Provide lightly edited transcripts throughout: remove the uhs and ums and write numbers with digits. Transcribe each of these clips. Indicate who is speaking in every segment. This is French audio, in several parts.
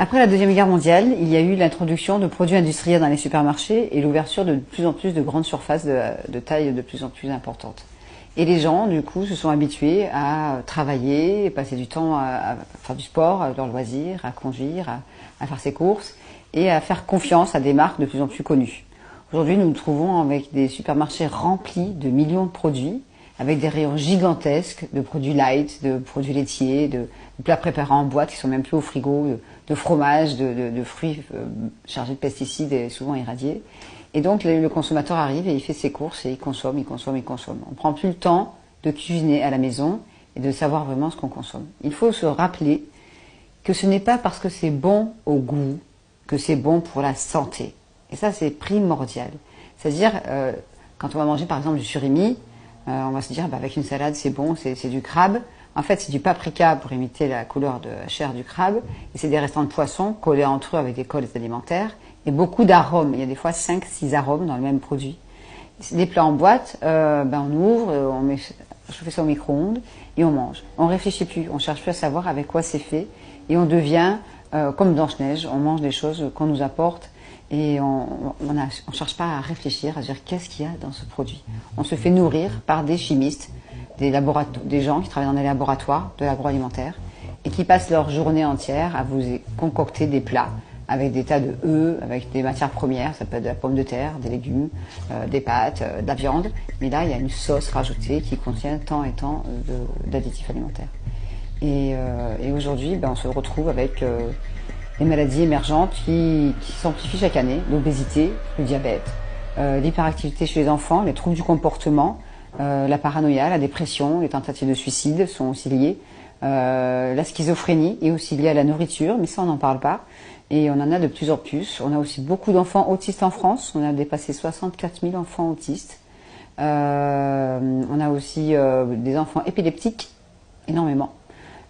Speaker 1: Après la Deuxième Guerre mondiale, il y a eu l'introduction de produits industriels dans les supermarchés et l'ouverture de plus en plus de grandes surfaces de taille de plus en plus importante. Et les gens, du coup, se sont habitués à travailler, passer du temps à faire du sport, à leurs loisirs, à conduire, à faire ses courses et à faire confiance à des marques de plus en plus connues. Aujourd'hui, nous nous trouvons avec des supermarchés remplis de millions de produits, avec des rayons gigantesques de produits light, de produits laitiers, de plats préparés en boîte qui sont même plus au frigo, de fromage, de fruits chargés de pesticides et souvent irradiés. Et donc le consommateur arrive et il fait ses courses et il consomme, il consomme, il consomme. On ne prend plus le temps de cuisiner à la maison et de savoir vraiment ce qu'on consomme. Il faut se rappeler que ce n'est pas parce que c'est bon au goût que c'est bon pour la santé. Et ça, c'est primordial. C'est-à-dire, quand on va manger par exemple du surimi, on va se dire, avec une salade, c'est bon, c'est du crabe. En fait, c'est du paprika pour imiter la couleur de la chair du crabe. Et c'est des restants de poisson collés entre eux avec des cols alimentaires. Et beaucoup d'arômes. Il y a des fois 5-6 arômes dans le même produit. Les plats en boîte, on ouvre, on met chauffer ça au micro-ondes et on mange. On réfléchit plus, on cherche plus à savoir avec quoi c'est fait. Et on devient comme Blanche-Neige, on mange des choses qu'on nous apporte. Et on ne cherche pas à réfléchir, à dire qu'est-ce qu'il y a dans ce produit. On se fait nourrir par des chimistes, des gens qui travaillent dans les laboratoires de l'agroalimentaire et qui passent leur journée entière à vous concocter des plats avec des tas de œufs, avec des matières premières, ça peut être de la pomme de terre, des légumes, des pâtes, de la viande. Mais là, il y a une sauce rajoutée qui contient tant et tant d'additifs alimentaires. Et aujourd'hui, on se retrouve avec les maladies émergentes qui s'amplifient chaque année, l'obésité, le diabète, l'hyperactivité chez les enfants, les troubles du comportement, la paranoïa, la dépression, les tentatives de suicide sont aussi liées. La schizophrénie est aussi liée à la nourriture, mais ça on n'en parle pas. Et on en a de plus en plus. On a aussi beaucoup d'enfants autistes en France. On a dépassé 64 000 enfants autistes. On a aussi des enfants épileptiques, énormément.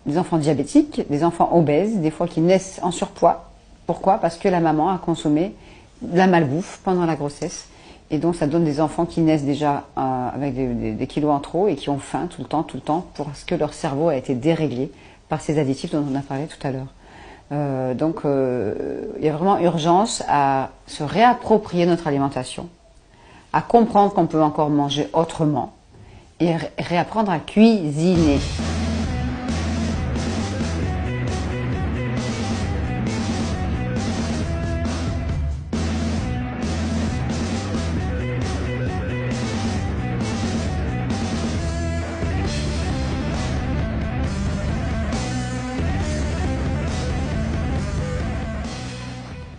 Speaker 1: Des enfants diabétiques, des enfants obèses, des fois qui naissent en surpoids. Pourquoi? Parce que la maman a consommé de la malbouffe pendant la grossesse. Et donc ça donne des enfants qui naissent déjà avec des kilos en trop et qui ont faim tout le temps, parce que leur cerveau a été déréglé par ces additifs dont on a parlé tout à l'heure. Donc il y a vraiment urgence à se réapproprier notre alimentation, à comprendre qu'on peut encore manger autrement et réapprendre à cuisiner.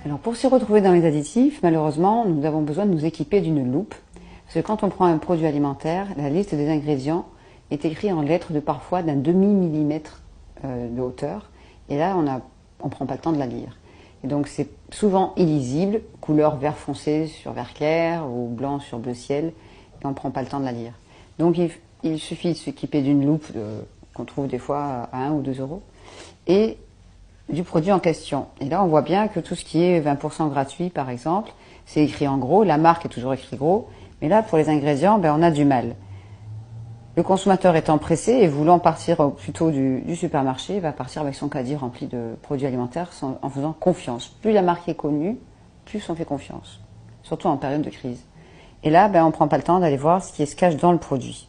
Speaker 1: Alors pour s'y retrouver dans les additifs, malheureusement, nous avons besoin de nous équiper d'une loupe. Parce que quand on prend un produit alimentaire, la liste des ingrédients est écrite en lettres de parfois d'un demi-millimètre de hauteur. Et là, on prend pas le temps de la lire. Et donc c'est souvent illisible, couleur vert foncé sur vert clair ou blanc sur bleu ciel, et on ne prend pas le temps de la lire. Donc il suffit de s'équiper d'une loupe qu'on trouve des fois à 1 ou 2 euros. Et du produit en question. Et là, on voit bien que tout ce qui est 20% gratuit, par exemple, c'est écrit en gros, la marque est toujours écrit gros, mais là, pour les ingrédients, on a du mal. Le consommateur étant pressé et voulant partir plutôt du supermarché, va partir avec son caddie rempli de produits alimentaires en faisant confiance. Plus la marque est connue, plus on fait confiance, surtout en période de crise. Et là, on ne prend pas le temps d'aller voir ce qui se cache dans le produit.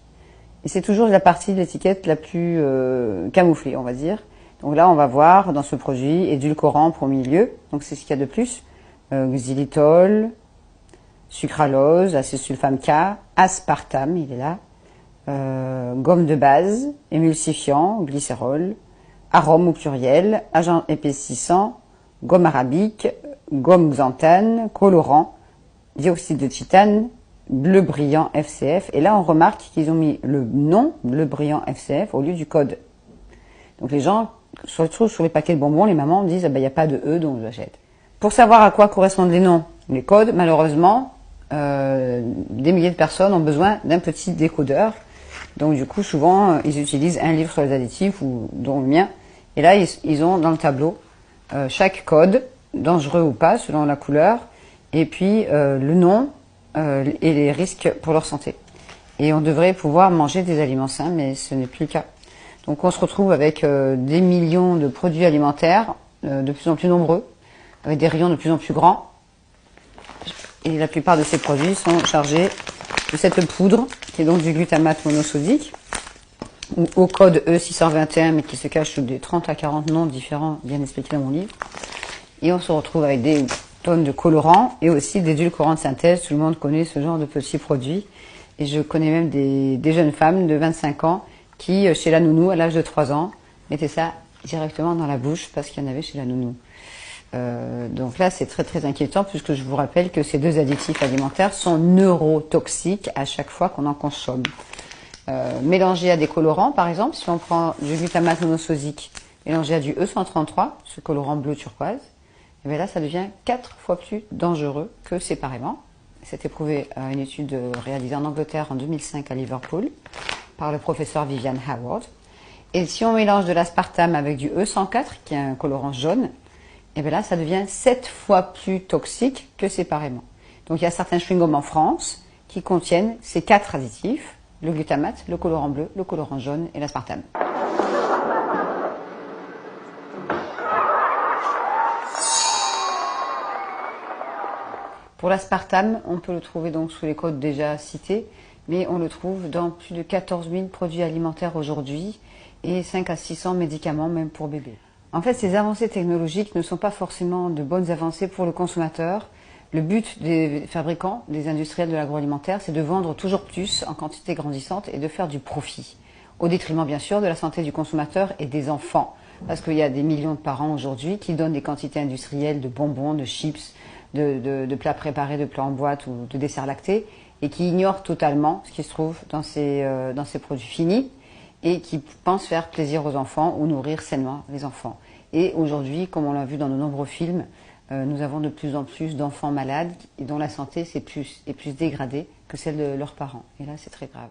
Speaker 1: Et c'est toujours la partie de l'étiquette la plus camouflée, on va dire. Donc là, on va voir dans ce produit édulcorant pour milieu. Donc c'est ce qu'il y a de plus. Xylitol, sucralose, acésulfame K, aspartame, il est là. Gomme de base, émulsifiant, glycérol, arôme au pluriel, agent épaississant, gomme arabique, gomme xanthane, colorant, dioxyde de titane, bleu brillant FCF. Et là, on remarque qu'ils ont mis le nom bleu brillant FCF au lieu du code. Donc les gens, surtout sur les paquets de bonbons, les mamans disent il n'y a pas de E, donc j'achète. Pour savoir à quoi correspondent les noms, les codes, malheureusement, des milliers de personnes ont besoin d'un petit décodeur. Donc du coup, souvent, ils utilisent un livre sur les additifs, dont le mien. Et là, ils ont dans le tableau chaque code, dangereux ou pas, selon la couleur, et puis le nom et les risques pour leur santé. Et on devrait pouvoir manger des aliments sains, mais ce n'est plus le cas. Donc on se retrouve avec des millions de produits alimentaires de plus en plus nombreux, avec des rayons de plus en plus grands. Et la plupart de ces produits sont chargés de cette poudre, qui est donc du glutamate monosodique, ou au code E621, mais qui se cache sous des 30 à 40 noms différents, bien expliqués dans mon livre. Et on se retrouve avec des tonnes de colorants et aussi d'édulcorants de synthèse. Tout le monde connaît ce genre de petits produits. Et je connais même des jeunes femmes de 25 ans qui, chez la nounou, à l'âge de 3 ans, mettaient ça directement dans la bouche parce qu'il y en avait chez la nounou. Donc là, c'est très très inquiétant puisque je vous rappelle que ces deux additifs alimentaires sont neurotoxiques à chaque fois qu'on en consomme. Mélangé à des colorants, par exemple, si on prend du glutamate monosodique mélangé à du E133, ce colorant bleu turquoise, et bien là, ça devient 4 fois plus dangereux que séparément. C'est éprouvé à une étude réalisée en Angleterre en 2005 à Liverpool par le professeur Vivian Howard. Et si on mélange de l'aspartame avec du E104, qui est un colorant jaune, et bien là, ça devient 7 fois plus toxique que séparément. Donc il y a certains chewing-gums en France qui contiennent ces 4 additifs, le glutamate, le colorant bleu, le colorant jaune et l'aspartame. Pour l'aspartame, on peut le trouver donc sous les codes déjà cités, mais on le trouve dans plus de 14 000 produits alimentaires aujourd'hui et 5 à 600 médicaments, même pour bébés. En fait, ces avancées technologiques ne sont pas forcément de bonnes avancées pour le consommateur. Le but des fabricants, des industriels de l'agroalimentaire, c'est de vendre toujours plus en quantité grandissante et de faire du profit, au détriment bien sûr de la santé du consommateur et des enfants. Parce qu'il y a des millions de parents aujourd'hui qui donnent des quantités industrielles de bonbons, de chips, de plats préparés, de plats en boîte ou de desserts lactés, et qui ignorent totalement ce qui se trouve dans ces produits finis, et qui pensent faire plaisir aux enfants ou nourrir sainement les enfants. Et aujourd'hui, comme on l'a vu dans de nombreux films, nous avons de plus en plus d'enfants malades et dont la santé est plus dégradée que celle de leurs parents. Et là, c'est très grave.